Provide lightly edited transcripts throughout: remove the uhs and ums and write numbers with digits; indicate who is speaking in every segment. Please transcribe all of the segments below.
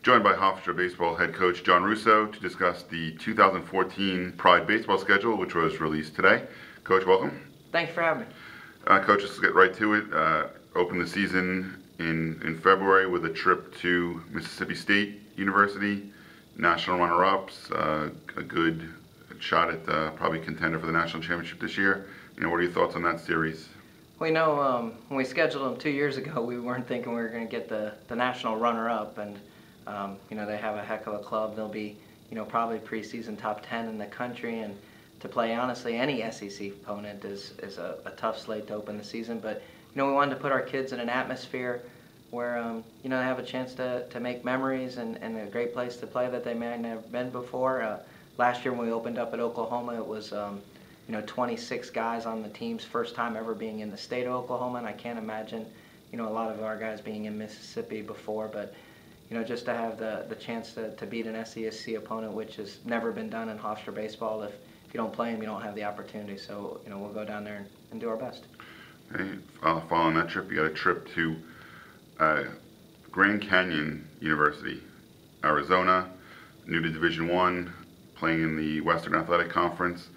Speaker 1: Joined by Hofstra Baseball head coach John Russo to discuss the 2014 Pride Baseball schedule, which was released today. Coach, welcome.
Speaker 2: Thanks for having me.
Speaker 1: Coach, let's get right to it. Open the season in February with a trip to Mississippi State University, national runner-ups, a good shot at probably contender for the national championship this year. What are your thoughts on that series?
Speaker 2: Well, when we scheduled them 2 years ago, we weren't thinking we were going to get the national runner-up, and they have a heck of a club. They'll be, probably preseason top 10 in the country, and to play, honestly, any SEC opponent is a tough slate to open the season. But, we wanted to put our kids in an atmosphere where, they have a chance to make memories and a great place to play that they may not have been before. Last year when we opened up at Oklahoma, it was, 26 guys on the team's first time ever being in the state of Oklahoma, and I can't imagine, a lot of our guys being in Mississippi before, but, just to have the chance to beat an SEC opponent, which has never been done in Hofstra baseball. If you don't play them, you don't have the opportunity. So, we'll go down there and do our best.
Speaker 1: Okay. Following that trip, you got a trip to Grand Canyon University, Arizona, new to Division I, playing in the Western Athletic Conference.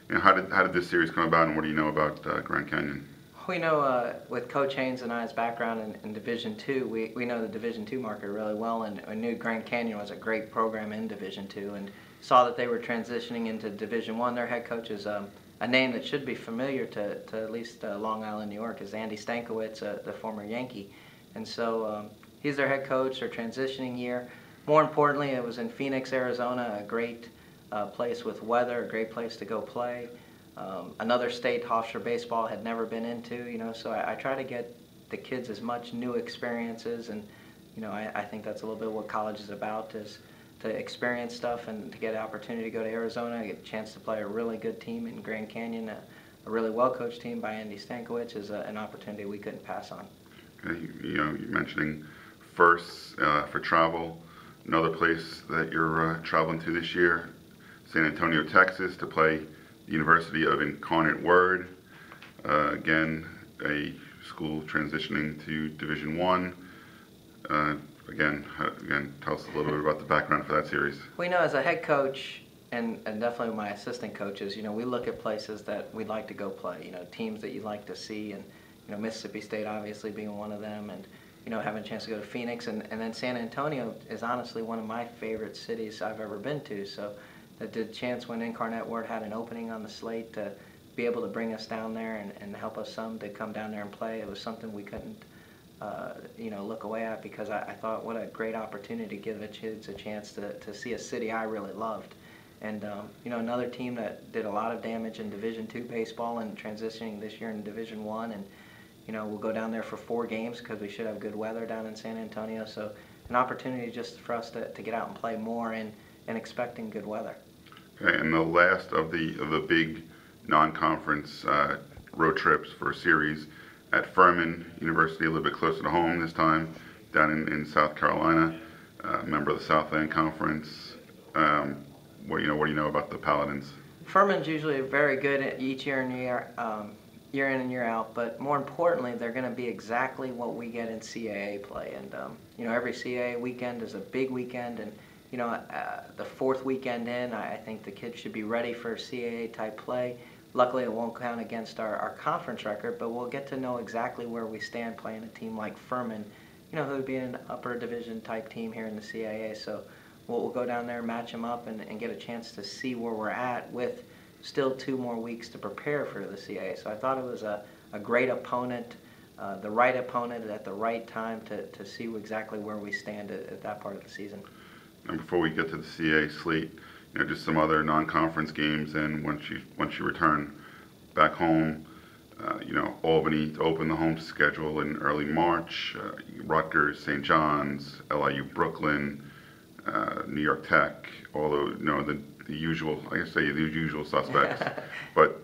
Speaker 1: How did this series come about, and what do you know about Grand Canyon?
Speaker 2: We know with Coach Haynes and I's background in Division II, we know the Division II market really well, and we knew Grand Canyon was a great program in Division II, and saw that they were transitioning into Division I. Their head coach is a name that should be familiar to at least Long Island, New York, is Andy Stankiewicz, the former Yankee. And so he's their head coach, their transitioning year. More importantly, it was in Phoenix, Arizona, a great place with weather, a great place to go play. Another state Hofstra baseball had never been into, so I try to get the kids as much new experiences, and I think that's a little bit what college is about, is to experience stuff and to get an opportunity to go to Arizona, get a chance to play a really good team in Grand Canyon, a really well-coached team by Andy Stankiewicz is an opportunity we couldn't pass on.
Speaker 1: Okay. You're mentioning first for travel, another place that you're traveling to this year, San Antonio, Texas, to play the University of Incarnate Word. Again, a school transitioning to Division I. Again, tell us a little bit about the background for that series.
Speaker 2: We know as a head coach, and definitely my assistant coaches, we look at places that we'd like to go play, teams that you'd like to see, and Mississippi State obviously being one of them, and having a chance to go to Phoenix, and then San Antonio is honestly one of my favorite cities I've ever been to. So the chance when Incarnate Word had an opening on the slate to be able to bring us down there and help us some to come down there and play, it was something we couldn't look away at, because I thought what a great opportunity to give the kids a chance to see a city I really loved. And another team that did a lot of damage in Division II baseball and transitioning this year in Division I, and we'll go down there for 4 games because we should have good weather down in San Antonio. So an opportunity just for us to get out and play more and expecting good weather.
Speaker 1: Okay, and the last of the big non-conference road trips for a series at Furman University, a little bit closer to home this time, down in South Carolina, member of the Southland Conference. What do you know about the Paladins?
Speaker 2: Furman's usually very good each year and year in and year out, but more importantly, they're going to be exactly what we get in CAA play. And every CAA weekend is a big weekend, and the 4th weekend in, I think the kids should be ready for CAA type play. Luckily, it won't count against our conference record, but we'll get to know exactly where we stand playing a team like Furman, who would be an upper division type team here in the CAA. So we'll go down there, match them up, and get a chance to see where we're at with still 2 more weeks to prepare for the CAA. So I thought it was a great opponent, the right opponent at the right time to see exactly where we stand at that part of the season.
Speaker 1: And before we get to the CAA slate, just some other non-conference games, and once you return back home, Albany to open the home schedule in early March, Rutgers, St. John's, LIU Brooklyn, New York Tech, although the usual, I guess the usual suspects. But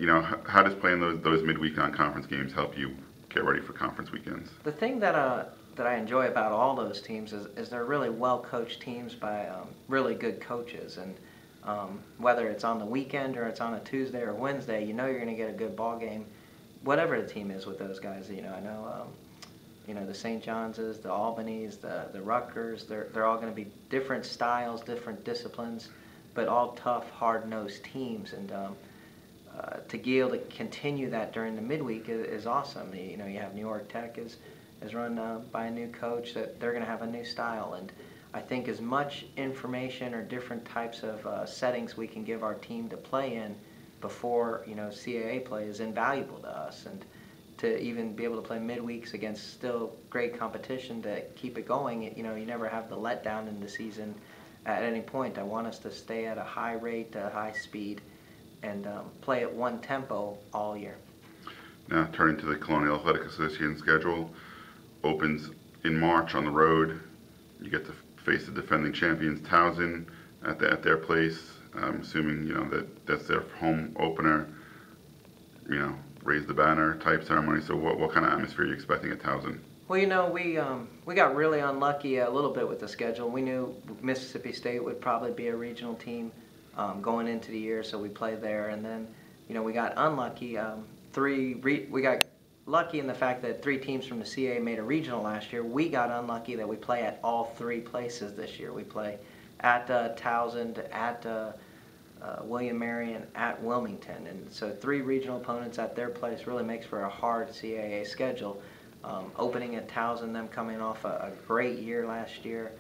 Speaker 1: how does playing those midweek non-conference games help you get ready for conference weekends?
Speaker 2: The thing that I enjoy about all those teams is they're really well-coached teams by really good coaches, and whether it's on the weekend or it's on a Tuesday or Wednesday, you're going to get a good ball game, whatever the team is with those guys. I know you know, the St. John's, the Albany's, the Rutgers. They're all going to be different styles, different disciplines, but all tough, hard-nosed teams. And to be able to continue that during the midweek is awesome. You know, you have New York Tech is run by a new coach, that they're going to have a new style. And I think as much information or different types of settings we can give our team to play in before, you know, CAA play is invaluable to us. And to even be able to play midweeks against still great competition to keep it going, you know, you never have the letdown in the season at any point. I want us to stay at a high rate, a high speed, and play at one tempo all year.
Speaker 1: Now, turning to the Colonial Athletic Association schedule, opens in March on the road. You get to face the defending champions, Towson, at their place. I'm assuming, you know, that's their home opener. You know, raise the banner type ceremony. So what kind of atmosphere are you expecting at Towson?
Speaker 2: Well, you know, we got really unlucky a little bit with the schedule. We knew Mississippi State would probably be a regional team going into the year, so we played there. And then, you know, we got unlucky. We got lucky in the fact that 3 teams from the CAA made a regional last year. We got unlucky that we play at all 3 places this year. We play at Towson, at William Mary, and at Wilmington. And so 3 regional opponents at their place really makes for a hard CAA schedule. Opening at Towson, them coming off a great year last year.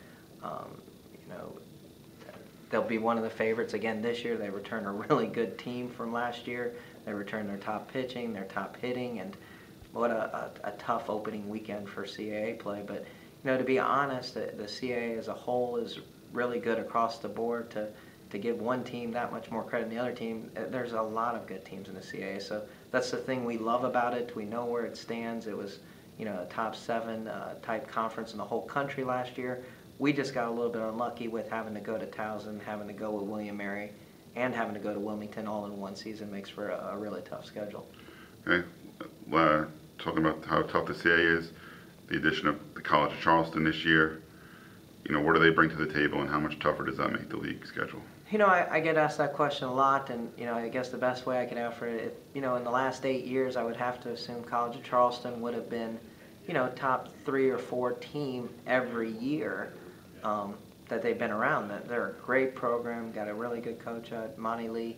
Speaker 2: You know, they'll be one of the favorites again this year. They return a really good team from last year. They return their top pitching, their top hitting, and what a tough opening weekend for CAA play. But, you know, to be honest, the CAA as a whole is really good across the board. To give one team that much more credit than the other team, there's a lot of good teams in the CAA. So that's the thing we love about it. We know where it stands. It was, you know, a top 7 type conference in the whole country last year. We just got a little bit unlucky with having to go to Towson, having to go with William Mary, and having to go to Wilmington all in one season makes for a really tough schedule.
Speaker 1: Okay. Talking about how tough the CAA is, the addition of the College of Charleston this year, you know, what do they bring to the table, and how much tougher does that make the league schedule?
Speaker 2: You know, I get asked that question a lot, and, you know, I guess the best way I could answer it, you know, in the last 8 years, I would have to assume College of Charleston would have been, you know, top 3 or 4 team every year that they've been around. They're a great program, got a really good coach, Monty Lee,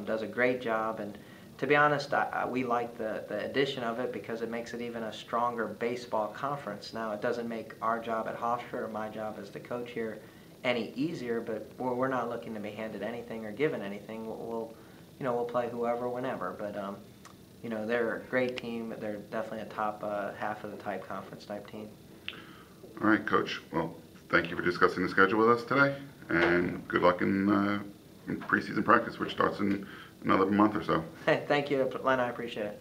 Speaker 2: does a great job. And to be honest, we like the addition of it because it makes it even a stronger baseball conference. Now, it doesn't make our job at Hofstra or my job as the coach here any easier, but we're not looking to be handed anything or given anything. We'll play whoever, whenever. But you know, they're a great team. They're definitely a top half of the type conference type team.
Speaker 1: All right, Coach. Well, thank you for discussing the schedule with us today, and good luck in preseason practice, which starts in another month or so.
Speaker 2: Hey, thank you, Len. I appreciate it.